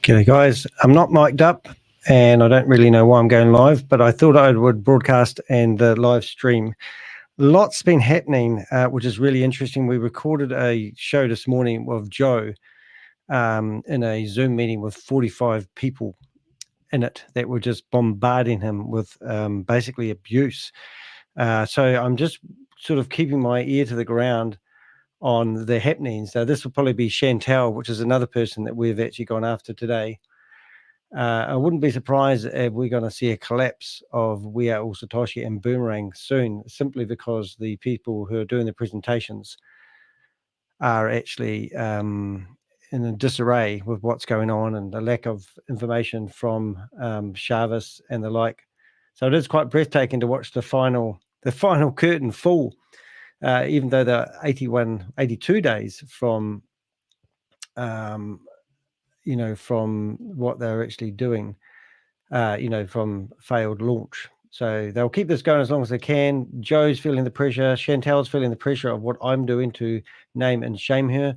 G'day guys, I'm not mic'd up and I don't really know why I'm going live, but I thought I would broadcast and live stream. Lots been happening, which is really interesting. We recorded a show this morning with Joe in a Zoom meeting with 45 people in it that were just bombarding him with basically abuse. So I'm just sort of keeping my ear to the ground on the happenings. Now, this will probably be Chantel, which is another person that we've actually gone after today. I wouldn't be surprised if we're going to see a collapse of We Are All Satoshi and Boomerang soon, simply because the people who are doing the presentations are actually in a disarray with what's going on and the lack of information from Shavez and the like. So it is quite breathtaking to watch the final curtain fall, even though they're 82 days from from what they're actually doing, from failed launch. So they'll keep this going as long as they can. Joe's feeling the pressure. Chantel's feeling the pressure of what I'm doing to name and shame her.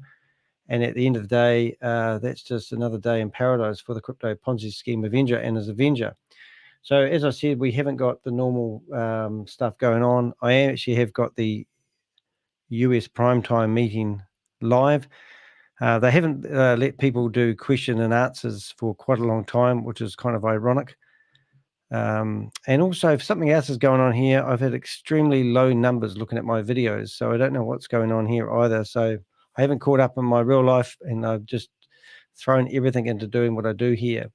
And at the end of the day, that's just another day in paradise for the Crypto Ponzi Scheme Avenger and his Avenger. So as I said, we haven't got the normal stuff going on. I actually have got the US primetime meeting live. They haven't let people do question and answers for quite a long time, which is kind of ironic. And also, if something else is going on here, I've had extremely low numbers looking at my videos, so I don't know what's going on here either. So I haven't caught up in my real life, and I've just thrown everything into doing what I do here.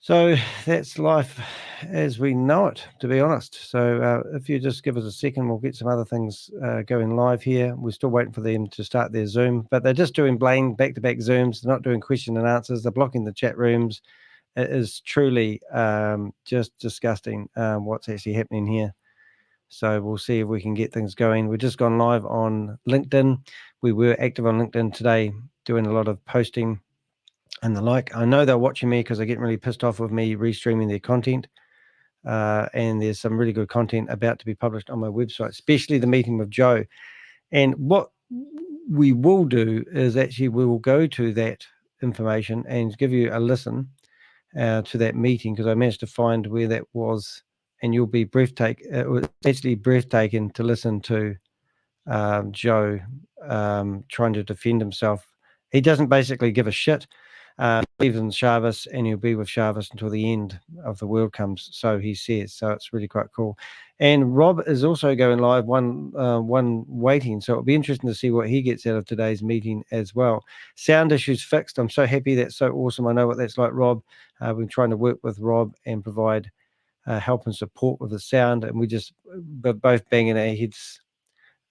So that's life as we know it, to be honest. So if you just give us a second, we'll get some other things going live here. We're still waiting for them to start their Zoom, but they're just doing plain back-to-back Zooms. They're not doing question and answers. They're blocking the chat rooms. It is truly just disgusting what's actually happening here. So we'll see if we can get things going. We've just gone live on LinkedIn. We were active on LinkedIn today, doing a lot of posting and the like. I know they're watching me because they're getting really pissed off with me restreaming their content. And there's some really good content about to be published on my website, especially the meeting with Joe. And what we will do is actually we will go to that information and give you a listen to that meeting, because I managed to find where that was, and you'll be breathtaking. It was actually breathtaking to listen to Joe trying to defend himself. He doesn't basically give a shit. Believes in Shavez, and he'll be with Shavez until the end of the world comes, so he says. So it's really quite cool. And Rob is also going live, one waiting, so it'll be interesting to see what he gets out of today's meeting as well. Sound issues fixed. I'm so happy. That's so awesome. I know what that's like, Rob. We've been trying to work with Rob and provide help and support with the sound, and we're both banging our heads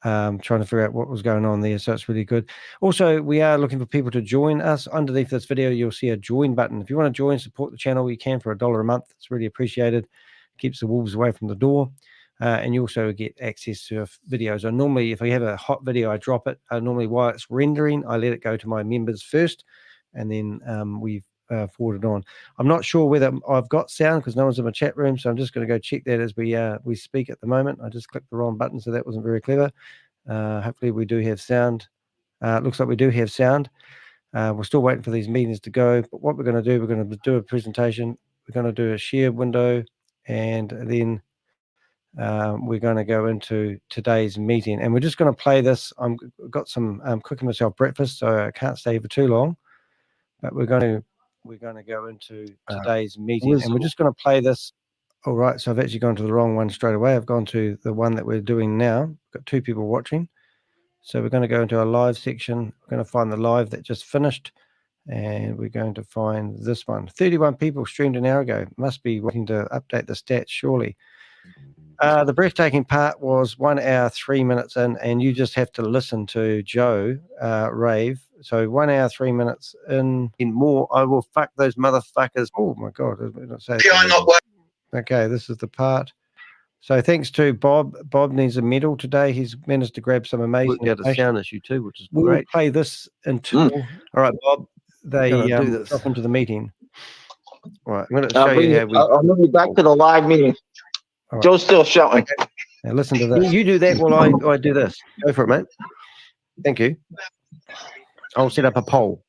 trying to figure out what was going on there. So it's really good. Also, we are looking for people to join us. Underneath this video, you'll see a join button. If you want to join, support the channel, you can for $1 a month. It's really appreciated. Keeps the wolves away from the door. And you also get access to videos. I normally, if I have a hot video, I drop it. Normally while it's rendering, I let it go to my members first, and then we forward it on. I'm not sure whether I've got sound because no one's in my chat room, so I'm just going to go check that as we speak at the moment. I just clicked the wrong button, so that wasn't very clever. Hopefully we do have sound. Looks like we do have sound. We're still waiting for these meetings to go, but what we're going to do, we're going to do a presentation. We're going to do a share window, and then we're going to go into today's meeting, and we're just going to play this. I've got some cooking myself breakfast, so I can't stay for too long, but we're going to go into today's meeting, and we're just going to play this. All right, so I've actually gone to the wrong one straight away. I've gone to the one that we're doing now. We've got 2 people watching, so we're going to go into our live section. We're going to find the live that just finished, and we're going to find this one. 31 people streamed an hour ago. Must be waiting to update the stats, surely. The breathtaking part was 1 hour 3 minutes in, and you just have to listen to Joe rave. So 1 hour 3 minutes in more. I will fuck those motherfuckers. Oh my god! Okay, this is the part. So thanks to Bob. Bob needs a medal today. He's managed to grab some amazing. We got a sound issue too, which is we'll great. Play this until. All right, Bob. They drop into the meeting. All right, I'm going to show you how we. I'll move you back to the live meeting. Right. Joe's still shouting. Now listen to this. You do that while I do this. Go for it, mate. Thank you. I'll set up a poll.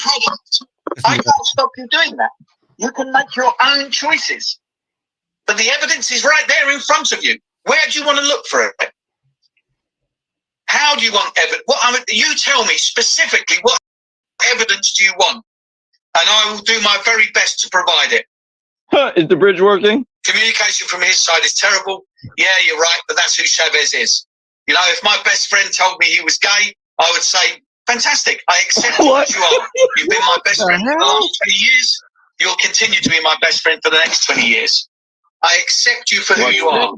product. I can't stop you doing that. You can make your own choices. But the evidence is right there in front of you. Where do you want to look for it? How do you want evidence? You tell me specifically what evidence do you want? And I will do my very best to provide it. Is the bridge working? Communication from his side is terrible. Yeah, you're right, but that's who Shavez is. You know, if my best friend told me he was gay, I would say, fantastic, I accept you as you are. You've been my best friend for the last 20 years. You'll continue to be my best friend for the next 20 years. I accept you for who you are.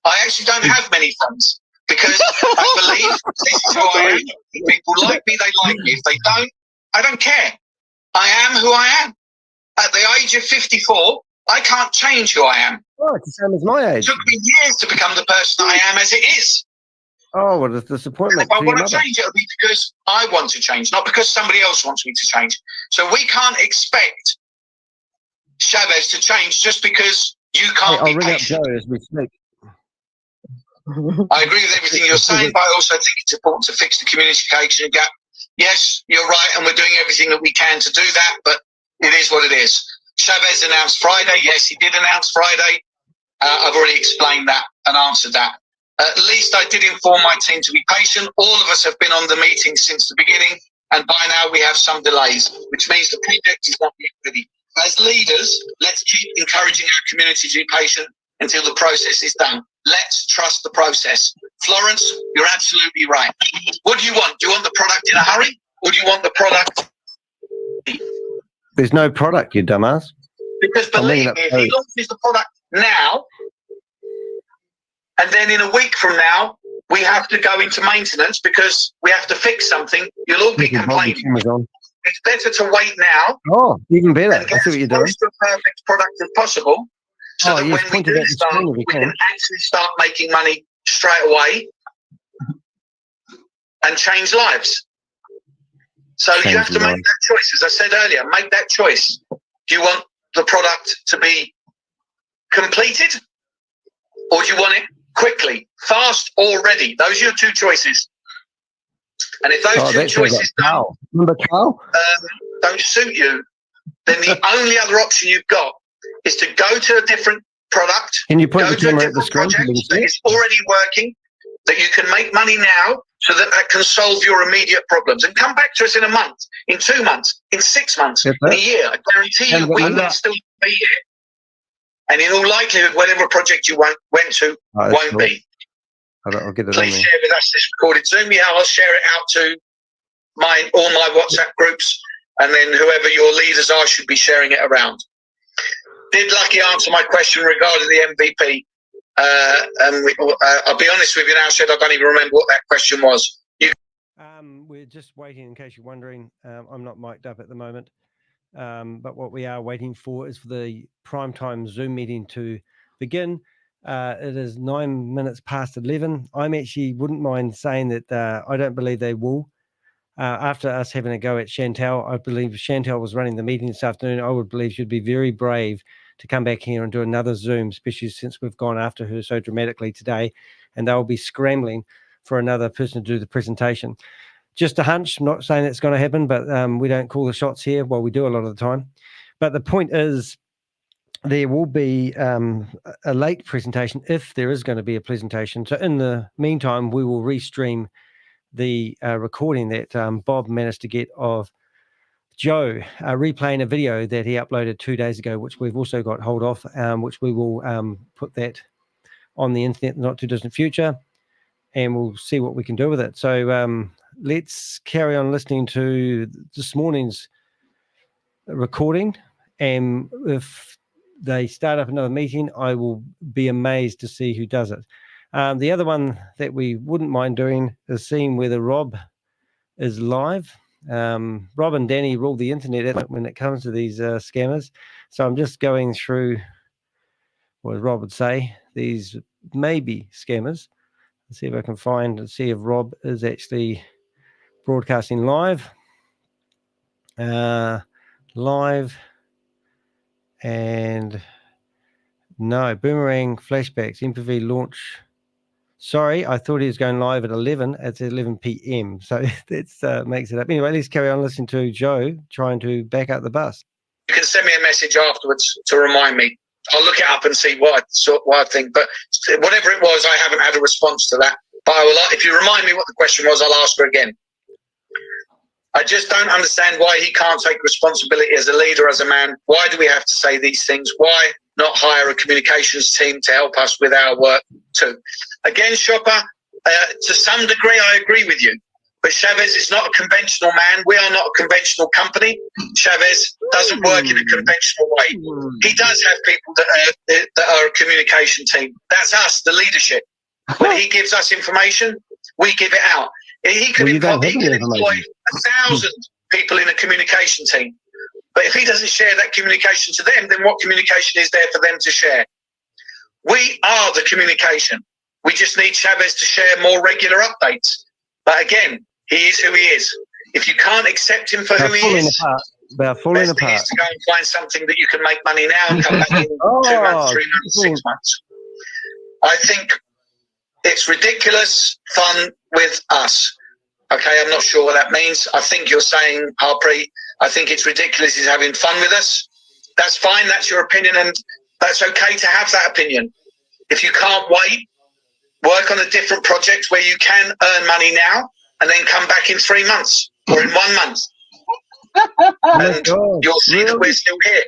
I actually don't have many friends because I believe this is who I am. If people like me, they like me. If they don't, I don't care. I am who I am. At the age of 54, I can't change who I am. Oh, it's the same as my age. It took me years to become the person I am as it is. Oh, what a disappointment. If I want to change, it'll be because I want to change, not because somebody else wants me to change. So we can't expect Shavez to change just because you can't be patient. I'll ring up Joe as we speak. I agree with everything you're saying, but I also think it's important to fix the communication gap. Yes, you're right, and we're doing everything that we can to do that, but it is what it is. Shavez announced Friday. Yes, he did announce Friday. I've already explained that and answered that. At least I did inform my team to be patient. All of us have been on the meeting since the beginning, and by now we have some delays, which means the project is not yet ready. As leaders, let's keep encouraging our community to be patient until the process is done. Let's trust the process. Florence, you're absolutely right. What do you want? Do you want the product in a hurry, or do you want the product? There's no product, you dumbass. Because believe me, if he launches the product now, and then in a week from now, we have to go into maintenance because we have to fix something, you'll all be complaining. It's better to wait now. Oh, even better. And get as close to a perfect product as possible, so that when we do start, we can actually start making money straight away and change lives. So you have to make that choice. As I said earlier, make that choice. Do you want the product to be completed, or do you want it quickly, fast, or ready? Those are your two choices. And if those two choices don't suit you, then the only other option you've got is to go to a different product. Can you put go the to a camera at the different screen? project that is already working, that you can make money now, so that can solve your immediate problems, and come back to us in a month, in 2 months, in 6 months, in a year. I guarantee you we will still be here. And in all likelihood, whatever project you went to won't be. I'll get it. Please share with us this recorded Zoom. Yeah, I'll share it out to all my WhatsApp groups, and then whoever your leaders are should be sharing it around. Did Lucky answer my question regarding the MVP? I'll be honest with you now, Shed, I don't even remember what that question was. We're just waiting, in case you're wondering. I'm not mic'd up at the moment. But what we are waiting for is for the primetime Zoom meeting to begin. It is 9 minutes past 11. I'm actually wouldn't mind saying that I don't believe they will. After us having a go at Chantal, I believe Chantal was running the meeting this afternoon. I would believe she'd be very brave to come back here and do another Zoom, especially since we've gone after her so dramatically today, and they'll be scrambling for another person to do the presentation. Just a hunch, I'm not saying it's going to happen, but we don't call the shots here. Well, we do a lot of the time. But the point is, there will be a late presentation if there is going to be a presentation. So in the meantime, we will restream the recording that Bob managed to get of Joe replaying a video that he uploaded 2 days ago, which we've also got hold of, which we will put that on the internet in the not too distant future, and we'll see what we can do with it. So let's carry on listening to this morning's recording, and if they start up another meeting, I will be amazed to see who does it. The other one that we wouldn't mind doing is seeing whether Rob is live. Rob and Danny rule the internet when it comes to these scammers. So I'm just going through what Rob would say, these maybe scammers. Let's see if I can find and see if Rob is actually broadcasting live. Live. And no, Boomerang flashbacks, MPV launch Sorry, I thought he was going live at 11. It's 11 p.m. So that makes it up. Anyway, let's carry on listening to Joe trying to back up the bus. You can send me a message afterwards to remind me. I'll look it up and see what I think. But whatever it was, I haven't had a response to that. But I will, if you remind me what the question was, I'll ask her again. I just don't understand why he can't take responsibility as a leader, as a man. Why do we have to say these things? Why not hire a communications team to help us with our work too? Again, Shopper, to some degree, I agree with you. But Shavez is not a conventional man. We are not a conventional company. Shavez doesn't work in a conventional way. He does have people that are a communication team. That's us, the leadership. When he gives us information, we give it out. He could employ 1,000 people in a communication team. But if he doesn't share that communication to them, then what communication is there for them to share? We are the communication. We just need Shavez to share more regular updates. But again, he is who he is. If you can't accept him for who he is, they're falling best thing is to go and find something that you can make money now and come back in 2 months, 3 months, 6 months. I think it's ridiculous fun with us. Okay, I'm not sure what that means. I think you're saying, Harpreet, I think it's ridiculous he's having fun with us. That's fine. That's your opinion, and that's okay to have that opinion. If you can't wait, work on a different project where you can earn money now and then come back in 3 months or in 1 month. And you'll see that we're still here.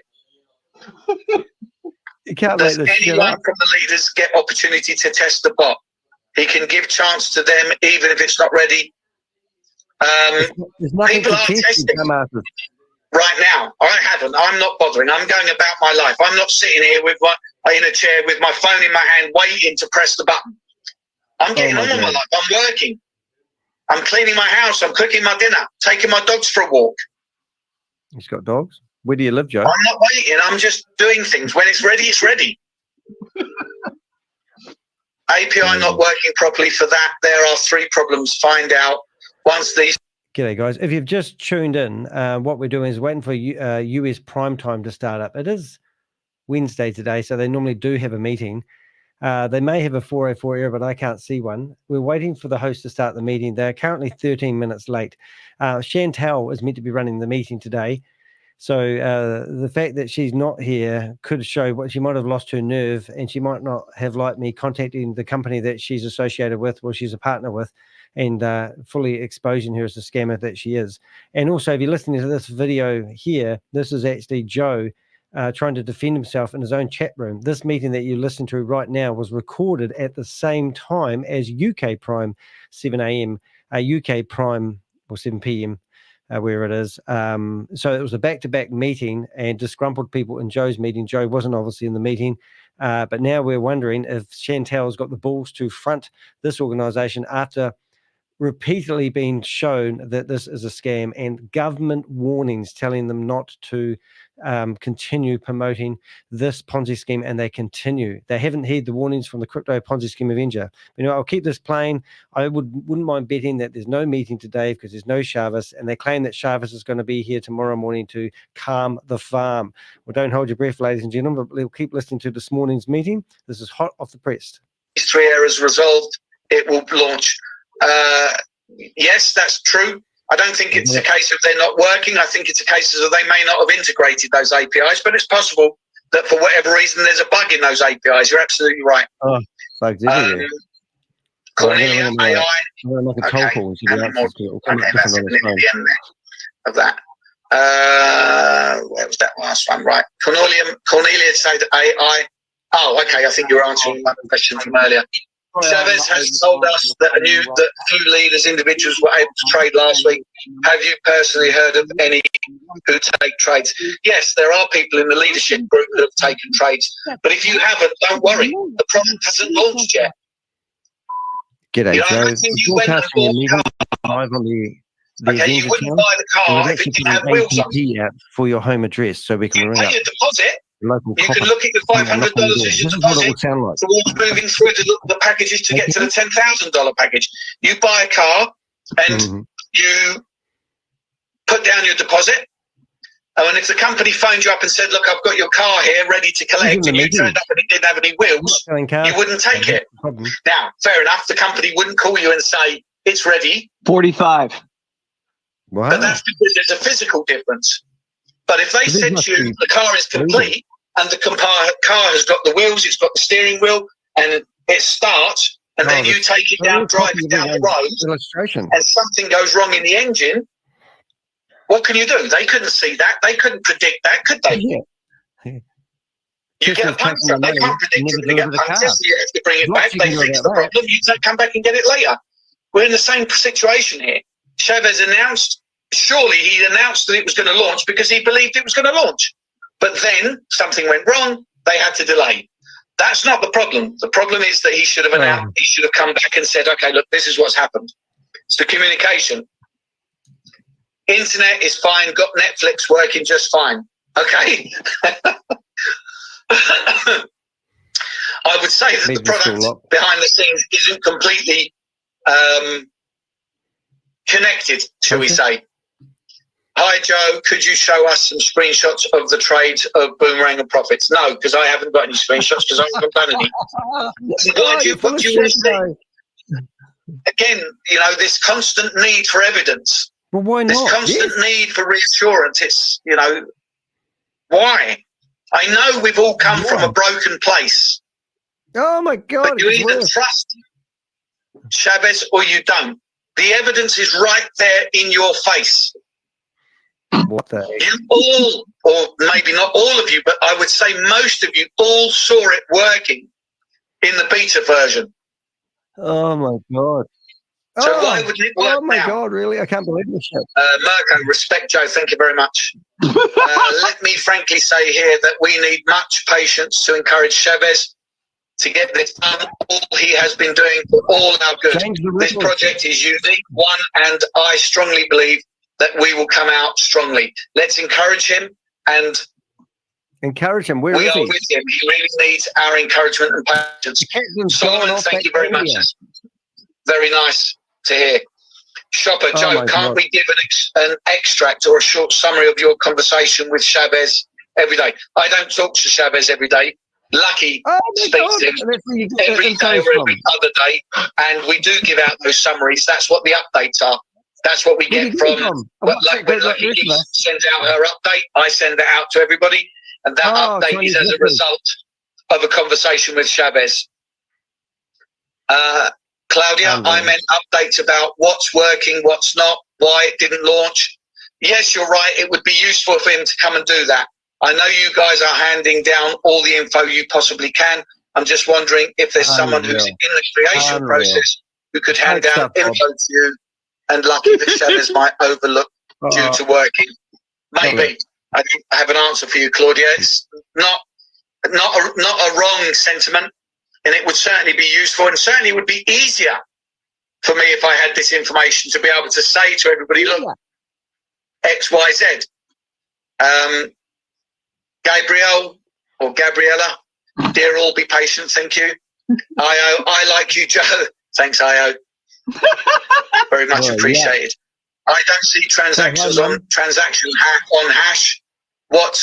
You can't Does anyone from the leaders get opportunity to test the bot? He can give chance to them even if it's not ready. People are testing right now. I haven't. I'm not bothering. I'm going about my life. I'm not sitting here in a chair with my phone in my hand waiting to press the button. I'm getting on with my life. I'm working. I'm cleaning my house. I'm cooking my dinner. Taking my dogs for a walk. He's got dogs. Where do you live, Joe? I'm not waiting. I'm just doing things. When it's ready, it's ready. API not working properly for that. There are 3 problems. Find out once these. G'day, guys. If you've just tuned in, what we're doing is waiting for US prime time to start up. It is Wednesday today, so they normally do have a meeting. They may have a 404 error, but I can't see one. We're waiting for the host to start the meeting. They're currently 13 minutes late. Chantal is meant to be running the meeting today. So the fact that she's not here could show what she might have lost her nerve, and she might not have liked me contacting the company that she's associated with or she's a partner with, and fully exposing her as the scammer that she is. And also, if you're listening to this video here, this is actually Joe trying to defend himself in his own chat room. This meeting that you listen to right now was recorded at the same time as UK Prime 7 a.m., UK Prime or 7 p.m., where it is. So it was a back-to-back meeting, and disgruntled people in Joe's meeting. Joe wasn't obviously in the meeting, but now we're wondering if Chantal's got the balls to front this organization after repeatedly being shown that this is a scam and government warnings telling them not to continue promoting this Ponzi scheme, and they continue. They haven't heeded the warnings from the Crypto Ponzi Scheme Avenger. You know, I'll keep this playing. I wouldn't mind betting that there's no meeting today because there's no Shavez, and they claim that Shavez is going to be here tomorrow morning to calm the farm. Well, don't hold your breath, ladies and gentlemen, but we'll keep listening to this morning's meeting. This is hot off the press. These 3 errors resolved, it will launch. Yes, that's true. I don't think it's a case of they're not working. I think it's a case of they may not have integrated those APIs, but it's possible that for whatever reason there's a bug in those APIs. You're absolutely right. Oh, bugs everywhere. Cornelia, AI. Okay, that's at the end of that. Where was that last one? Right. Cornelia said AI. Oh, okay. I think you're answering my question from earlier. Shavez has told us that few leaders, individuals were able to trade last week. Have you personally heard of any who take trades? Yes, there are people in the leadership group that have taken trades. But if you haven't, don't worry. The product hasn't launched yet. G'day, Joe. You went and you wouldn't buy the car if it didn't have wheels on. For your home address, so we can ring up. Pay a deposit. Local you can look at your $500 as your deposit towards moving through the packages to get to the $10,000 package. You buy a car and you put down your deposit. And if the company phoned you up and said, look, I've got your car here ready to collect, and you turned up and it didn't have any wheels, you wouldn't take it. Now, fair enough, the company wouldn't call you and say, it's ready. 45. Wow. But that's because there's a physical difference. But if they said to you, the car is complete, and the car has got the wheels, it's got the steering wheel, and it starts, and then you take it down, drive it down the road, and something goes wrong in the engine, what can you do? They couldn't see that. They couldn't predict that, could they? Yeah. You get a puncture. They can't predict it when you get punctured, so you have to bring it back. They fix the problem. You come back and get it later. We're in the same situation here. Shavez announced, surely he announced that it was going to launch because he believed it was going to launch. But then something went wrong. They had to delay. That's not the problem. The problem is that he should have announced, he should have come back and said, okay, look, this is what's happened. It's the communication. Internet is fine, got Netflix working just fine. Okay. I would say that the product behind the scenes isn't completely connected, shall we say. Hi, Joe. Could you show us some screenshots of the trades of Boomerang and Profits? No, because I haven't got any screenshots because I haven't done any. What do you want to see? Again, this constant need for evidence. Well, why not? This constant need for reassurance. It's, why? I know we've all come from a broken place. Oh, my God. But you either trust Shavez or you don't. The evidence is right there in your face. What the? You all, or maybe not all of you, but I would say most of you all saw it working in the beta version. Oh, my God. So why would it work now? Oh, my God, really? I can't believe this shit. Mirko, respect, Joe. Thank you very much. Let me frankly say here that we need much patience to encourage Shavez to get this done. All he has been doing for all our good. This project is unique one, and I strongly believe that we will come out strongly. Let's encourage him and encourage him. We are with him. He really needs our encouragement and patience. Solomon, thank you very much. Very nice to hear. Shopper Joe, can't we give an extract or a short summary of your conversation with Shavez every day? I don't talk to Shavez every day. Lucky speaks to him every day or every other day, and we do give out those summaries. That's what the updates are. That's what we get from. When Lucky sends out her update, I send it out to everybody, and that update is as a result of a conversation with Shavez. Claudia, I meant updates about what's working, what's not, why it didn't launch. Yes, you're right. It would be useful for him to come and do that. I know you guys are handing down all the info you possibly can. I'm just wondering if there's someone who's in the creation process who could hand down info to you, and lucky that Shavez might overlook due to working. Maybe. I think I have an answer for you, Claudia. It's not a wrong sentiment. And it would certainly be useful, and certainly would be easier for me if I had this information to be able to say to everybody, look, X, Y, Z. Gabrielle or Gabriella, dear all, be patient, thank you. IO, I like you, Joe. Thanks, IO. Very much appreciated. I don't see transactions on hash. What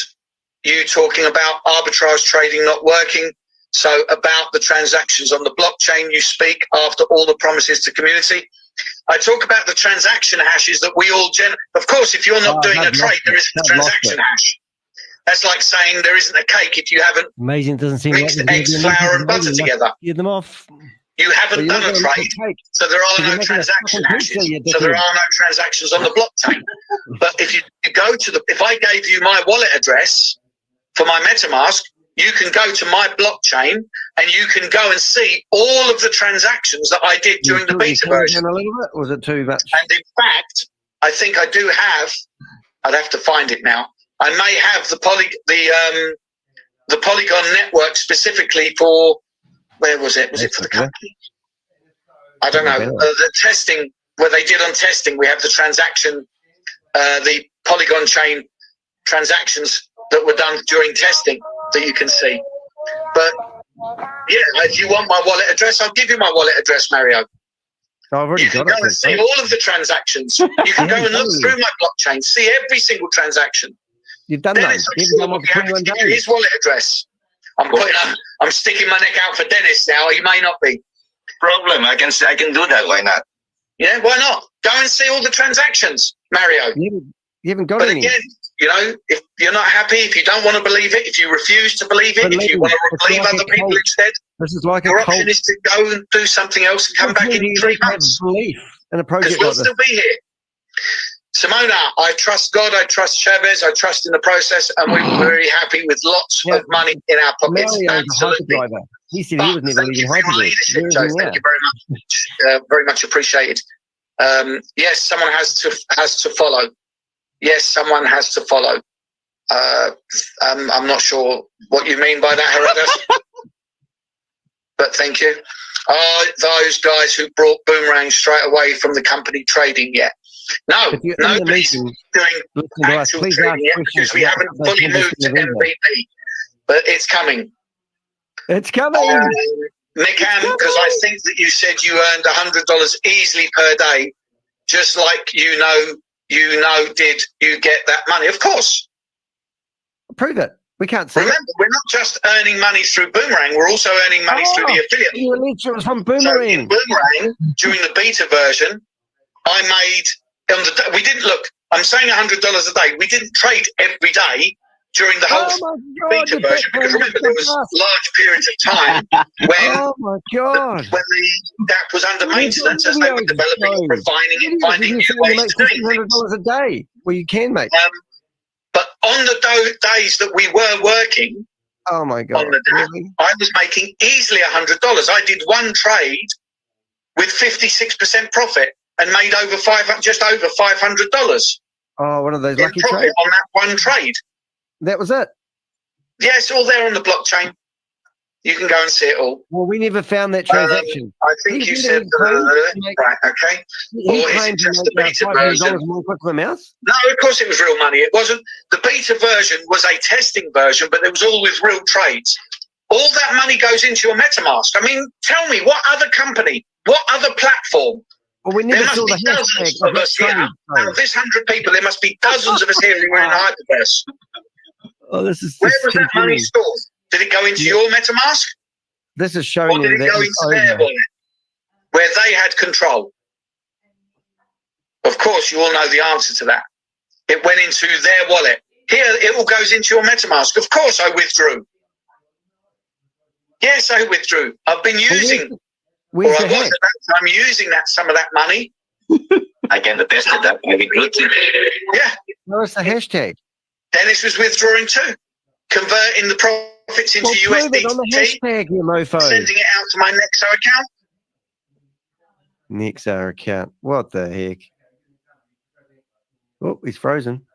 you talking about? Arbitrage trading not working. So about the transactions on the blockchain, you speak after all the promises to community. I talk about the transaction hashes that we all of course, if you're not doing a trade, there isn't a transaction hash. That's like saying there isn't a cake if you haven't mixed eggs, flour and butter together. Get them off. You haven't done a trade, so there are no transaction hashes. So there are no transactions on the blockchain. But if you go to if I gave you my wallet address for my MetaMask, you can go to my blockchain and you can go and see all of the transactions that I did during the beta version. A little bit, or was it too much? And in fact, I think I do have. I'd have to find it now. I may have the Polygon network specifically for. Where was it? Was it for the company? I don't know. The testing where they did on testing, we have the transaction, the Polygon chain transactions that were done during testing that you can see. But yeah, if you want my wallet address, I'll give you my wallet address, Mario. You can go and see all of the transactions. You can go and look through my blockchain, see every single transaction. You've done Dennis, those. I'm You've sure done will one be for happy to 21 give you days. his wallet address. I'm sticking my neck out for Dennis now. He may not be. Problem. I can do that. Why not? Yeah, why not? Go and see all the transactions, Mario. You haven't got But any. again, if you're not happy, if you don't want to believe it, if you refuse to believe it, if you want to believe other people instead, this is like your a cult. option is to go and do something else and come back in 3 months. Belief in a Because project we'll like this. still be here. Simona, I trust God, I trust Shavez, I trust in the process, and we're very happy with lots of money in our pockets. Mario, Absolutely. He said he was never Thank you leaving for your hyperdrive. leadership, Joe. Thank you very much. Very much appreciated. Yes, someone has to follow. Yes, someone has to follow. I'm not sure what you mean by that, Herodas. But thank you. Are those guys who brought Boomerang straight away from the company trading yet? No, nobody's doing actual trading yet because we haven't fully moved to MVP. But it's coming. It's coming. Mikan, because I think that you said you earned $100 easily per day, just like did you get that money? Of course. Prove it. We can't see. Remember, we're not just earning money through Boomerang, we're also earning money through the affiliate. You alleged it was from Boomerang. So in Boomerang, during the beta version, I made we didn't look. I'm saying $100 a day. We didn't trade every day during the whole beta version because remember there was large periods of time when when the app was under maintenance as they were developing, refining it, finding new ways to doing things. $100 a day. Well, you can make. But on the days that we were working, oh my God, on the day, I was making easily $100. I did one trade with 56% profit and made just over $500. Oh, one of those lucky trades on that one trade. That was it. Yeah, it's all there on the blockchain. You can go and see it all. Well, we never found that transaction. I think you said right. Okay. Or is it just the beta version? More quick than a mouse? No, of course it was real money. It wasn't. The beta version was a testing version, but it was all with real trades. All that money goes into your MetaMask. I mean, tell me, what other company, what other platform? Well, we never there must be dozens of us here. Out of this 100 people, there must be dozens of us here who are in Hyperverse. Oh, this is. Where was that money stored? Did it go into your MetaMask? This is showing or did you it go into their wallet, where they had control? Of course, you all know the answer to that. It went into their wallet. Here, it all goes into your MetaMask. Of course, I withdrew. Yes, I withdrew. I've been using, or I was at that time using some of that money. I can attest to that. Yeah. Where's the hashtag? Dennis was withdrawing too, converting the profits into USDT, on the hashtag, you mofo. Sending it out to my Nexo account. Nexo account. What the heck? Oh, he's frozen.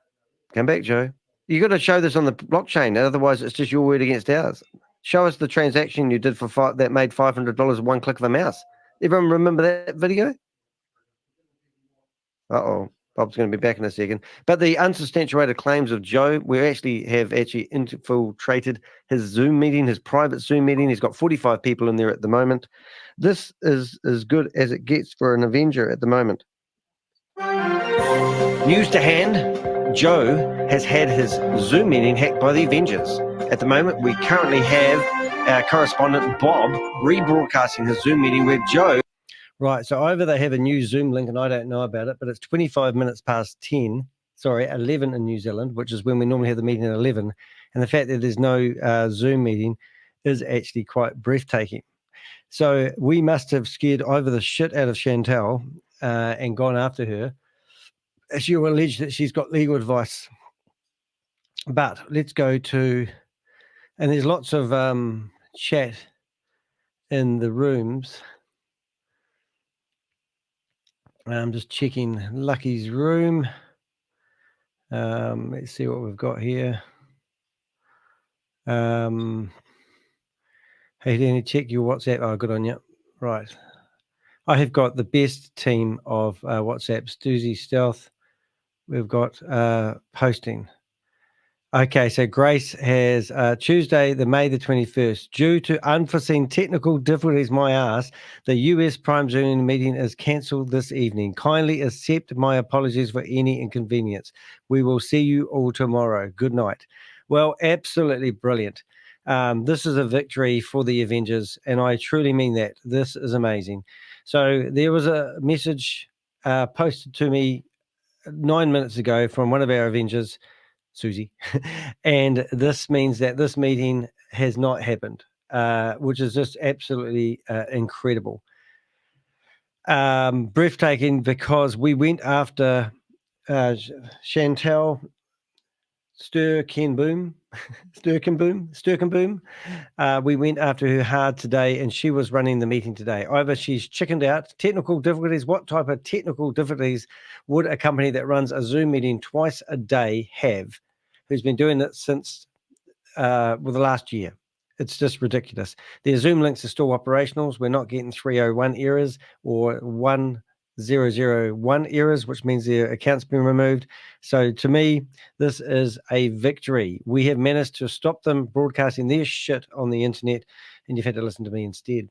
Come back, Joe. You got to show this on the blockchain, otherwise it's just your word against ours. Show us the transaction you did for that made $500 with one click of a mouse. Everyone remember that video? Uh-oh. Bob's going to be back in a second. But the unsubstantiated claims of Joe, we have infiltrated his Zoom meeting, his private Zoom meeting. He's got 45 people in there at the moment. This is as good as it gets for an Avenger at the moment. News to hand, Joe has had his Zoom meeting hacked by the Avengers. At the moment, we currently have our correspondent, Bob, rebroadcasting his Zoom meeting with Joe. Right, so over they have a new Zoom link, and I don't know about it, but it's 25 minutes past 11 in New Zealand, which is when we normally have the meeting at 11. And the fact that there's no Zoom meeting is actually quite breathtaking. So we must have scared over the shit out of Chantal and gone after her. She will allege that she's got legal advice. But let's go to, and there's lots of chat in the rooms. I'm just checking Lucky's room. Let's see what we've got here. Hey, Danny, check your WhatsApp. Oh, good on you. Right. I have got the best team of WhatsApps. Doozy Stealth. We've got posting. Okay, so Grace has Tuesday, May the 21st. Due to unforeseen technical difficulties, my ass, the US Prime Zoom meeting is cancelled this evening. Kindly accept my apologies for any inconvenience. We will see you all tomorrow. Good night. Well, absolutely brilliant. This is a victory for the Avengers, and I truly mean that. This is amazing. So there was a message posted to me 9 minutes ago from one of our Avengers, Susie, and this means that this meeting has not happened, which is just absolutely incredible. Breathtaking, because we went after Chantel Sturkenboom. We went after her hard today, and she was running the meeting today. Either she's chickened out. Technical difficulties. What type of technical difficulties would a company that runs a Zoom meeting twice a day have, who's been doing it since the last year? It's just ridiculous. Their Zoom links are still operational. We're not getting 301 errors or 1001 errors, which means their account's been removed. So to me, this is a victory. We have managed to stop them broadcasting their shit on the internet, and you've had to listen to me instead.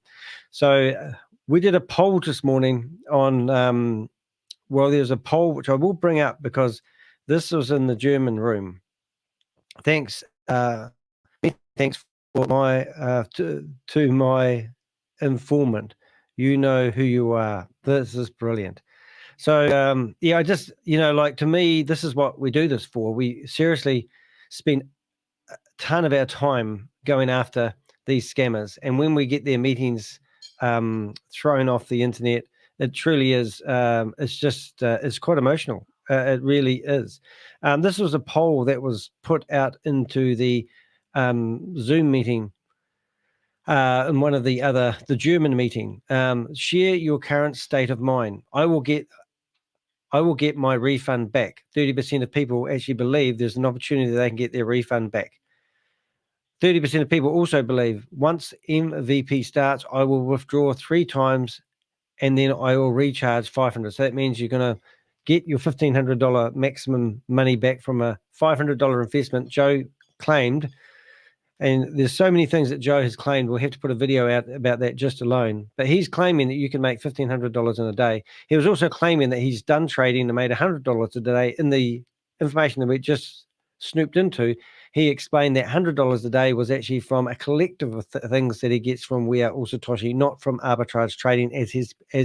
So we did a poll this morning on, well, there's a poll which I will bring up because this was in the German room. Thanks for my to my informant. You know who you are. This is brilliant. So yeah, I just, like, to me, this is what we do this for. We seriously spend a ton of our time going after these scammers, and when we get their meetings thrown off the internet, it truly is. It's just it's quite emotional. It really is. This was a poll that was put out into the Zoom meeting, in one of the German meeting. Share your current state of mind. I will get my refund back. 30% of people actually believe there's an opportunity they can get their refund back. 30% of people also believe once MVP starts, I will withdraw 3 times and then I will recharge 500. So that means you're going to get your $1,500 maximum money back from a $500 investment Joe claimed. And there's so many things that Joe has claimed. We'll have to put a video out about that just alone. But he's claiming that you can make $1,500 in a day. He was also claiming that he's done trading and made $100 a day. In the information that we just snooped into, he explained that $100 a day was actually from a collective of things that he gets from We Are All Satoshi, not from arbitrage trading, as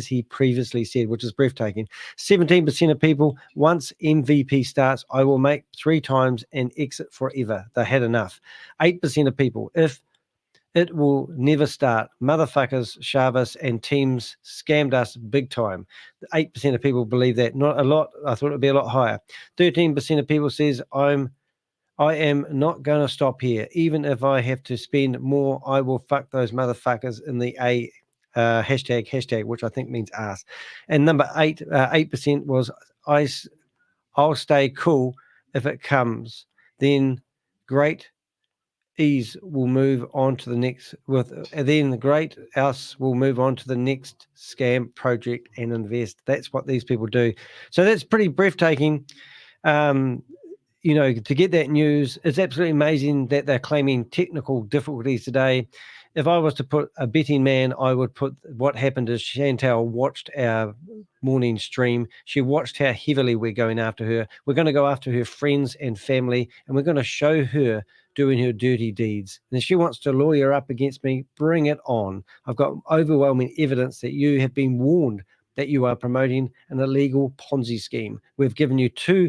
he previously said, which is breathtaking. 17% of people, once MVP starts, I will make 3 times and exit forever. They had enough. 8% of people, if it will never start. Motherfuckers, Shavez and teams scammed us big time. 8% of people believe that. Not a lot. I thought it would be a lot higher. 13% of people says, I am not going to stop here. Even if I have to spend more, I will fuck those motherfuckers in the hashtag, which I think means ass. And number 8% was I'll stay cool if it comes. Then great ease will move on to the next will move on to the next scam project and invest. That's what these people do. So that's pretty breathtaking. To get that news, it's absolutely amazing that they're claiming technical difficulties today. If I was to put a betting man, I would put what happened is Chantel watched our morning stream. She watched how heavily we're going after her. We're going to go after her friends and family, and we're going to show her doing her dirty deeds. And if she wants to lawyer up against me, bring it on. I've got overwhelming evidence that you have been warned that you are promoting an illegal Ponzi scheme. We've given you 2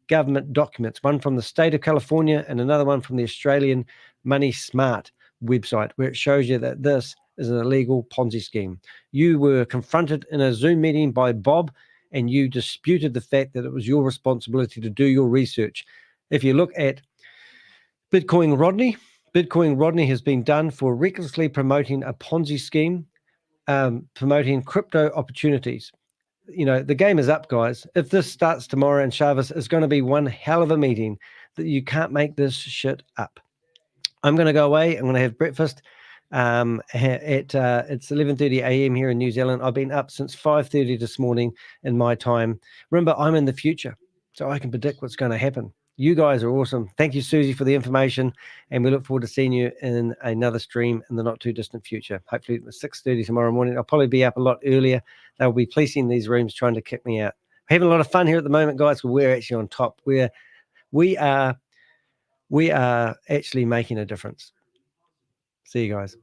government documents, one from the state of California and another one from the Australian Money Smart website, where it shows you that this is an illegal Ponzi scheme. You were confronted in a Zoom meeting by Bob, and you disputed the fact that it was your responsibility to do your research. If you look at Bitcoin Rodney has been done for recklessly promoting a Ponzi scheme, promoting crypto opportunities. The game is up, guys. If this starts tomorrow and Shavez is going to be one hell of a meeting, that you can't make this shit up. I'm going to go away. I'm going to have breakfast. It's 11:30 a.m. here in New Zealand. I've been up since 5:30 this morning in my time. Remember, I'm in the future, so I can predict what's going to happen. You guys are awesome. Thank you, Susie, for the information. And we look forward to seeing you in another stream in the not too distant future. Hopefully at 6:30 tomorrow morning. I'll probably be up a lot earlier. They'll be policing these rooms, trying to kick me out. We're having a lot of fun here at the moment, guys. We're actually on top. We are actually making a difference. See you guys.